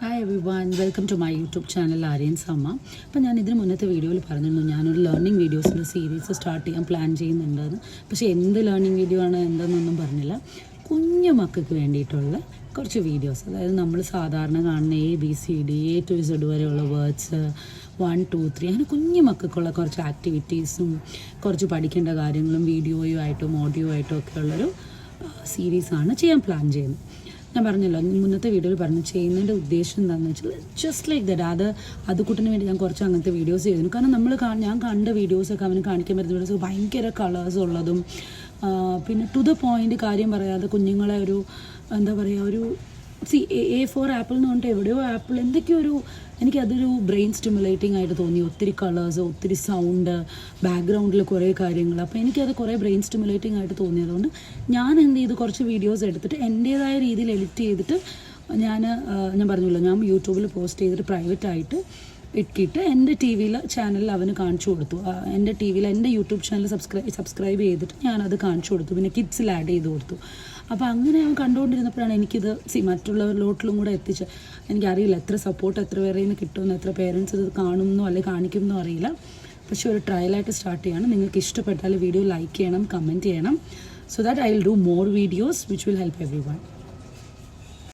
Hi everyone, welcome to my YouTube channel ആര്യൻസ് അമ്മ. അപ്പോൾ ഞാൻ ഇതിന് മുന്നത്തെ വീഡിയോയിൽ പറഞ്ഞിരുന്നു ഞാനൊരു ലേണിംഗ് വീഡിയോസിൻ്റെ സീരീസ് സ്റ്റാർട്ട് ചെയ്യാൻ പ്ലാൻ ചെയ്യുന്നുണ്ടെന്ന്. പക്ഷേ എന്ത് ലേണിംഗ് വീഡിയോ ആണ് എന്തെന്നൊന്നും പറഞ്ഞില്ല. കുഞ്ഞു മക്കൾക്ക് വേണ്ടിയിട്ടുള്ള കുറച്ച് വീഡിയോസ്, അതായത് നമ്മൾ സാധാരണ കാണുന്ന ABCD A to Z വരെയുള്ള വേർഡ്സ് 1 2 3 അങ്ങനെ കുഞ്ഞു മക്കൾക്കുള്ള കുറച്ച് ആക്ടിവിറ്റീസും കുറച്ച് പഠിക്കേണ്ട കാര്യങ്ങളും വീഡിയോയും ആയിട്ടും ഓഡിയോ ആയിട്ടും ഒക്കെ ഉള്ളൊരു സീരീസാണ് ചെയ്യാൻ പ്ലാൻ ചെയ്യുന്നത്. ഞാൻ പറഞ്ഞല്ലോ, മുന്നത്തെ വീഡിയോയിൽ പറഞ്ഞു ചെയ്യുന്നതിൻ്റെ ഉദ്ദേശം എന്താണെന്ന് വെച്ചാൽ ജസ്റ്റ് ലൈക്ക് ദാറ്റ് അത് കുട്ടിന് വേണ്ടി ഞാൻ കുറച്ച് അങ്ങനത്തെ വീഡിയോസ് ചെയ്തിരുന്നു. കാരണം ഞാൻ കണ്ട വീഡിയോസൊക്കെ അവന് കാണിക്കാൻ പറ്റുന്ന വീഡിയോസ് ഭയങ്കര കളേഴ്സ് ഉള്ളതും പിന്നെ ടു ദ പോയിൻ്റ് കാര്യം പറയാതെ കുഞ്ഞുങ്ങളെ ഒരു എന്താ പറയുക, ഒരു A4 ആപ്പിൾ എന്ന് പറഞ്ഞിട്ട് എവിടെയോ ആപ്പിൾ എന്തൊക്കെയോ എനിക്കതൊരു ബ്രെയിൻ സ്റ്റിമുലേറ്റിംഗ് ആയിട്ട് തോന്നി. ഒത്തിരി കളേഴ്സ്, ഒത്തിരി സൗണ്ട്, ബാക്ക്ഗ്രൗണ്ടിൽ കുറേ കാര്യങ്ങൾ. അപ്പോൾ എനിക്കത് കുറേ ബ്രെയിൻ സ്റ്റിമുലേറ്റിംഗ് ആയിട്ട് തോന്നിയതുകൊണ്ട് ഞാൻ എന്ത് ചെയ്തു, കുറച്ച് വീഡിയോസ് എടുത്തിട്ട് എൻ്റേതായ രീതിയിൽ എഡിറ്റ് ചെയ്തിട്ട് ഞാൻ പറഞ്ഞല്ലോ, ഞാൻ യൂട്യൂബിൽ പോസ്റ്റ് ചെയ്തിട്ട് പ്രൈവറ്റായിട്ട് ഇട്ടിട്ട് എൻ്റെ ചാനലിൽ അവന് കാണിച്ചു കൊടുത്തു. എൻ്റെ യൂട്യൂബ് ചാനൽ സബ്സ്ക്രൈബ് ചെയ്തിട്ട് ഞാനത് കാണിച്ചു കൊടുത്തു. പിന്നെ കിഡ്സിൽ ആഡ് ചെയ്ത് കൊടുത്തു. അപ്പോൾ അങ്ങനെ അവൻ കണ്ടുകൊണ്ടിരുന്നപ്പോഴാണ് എനിക്കിത് മറ്റുള്ളവരിലോട്ടിലും കൂടെ എനിക്കറിയില്ല എത്ര സപ്പോർട്ട് എത്ര പേരെ നിന്ന് കിട്ടുമെന്ന്, എത്ര പേരൻസ് ഇത് കാണുമെന്നോ അല്ലെങ്കിൽ കാണിക്കുമെന്നോ അറിയില്ല. പക്ഷേ ഒരു ട്രയലായിട്ട് സ്റ്റാർട്ട് ചെയ്യണം. നിങ്ങൾക്ക് ഇഷ്ടപ്പെട്ടാൽ വീഡിയോ ലൈക്ക് ചെയ്യണം, കമൻറ്റ് ചെയ്യണം. So that I will do more videos which will help every one.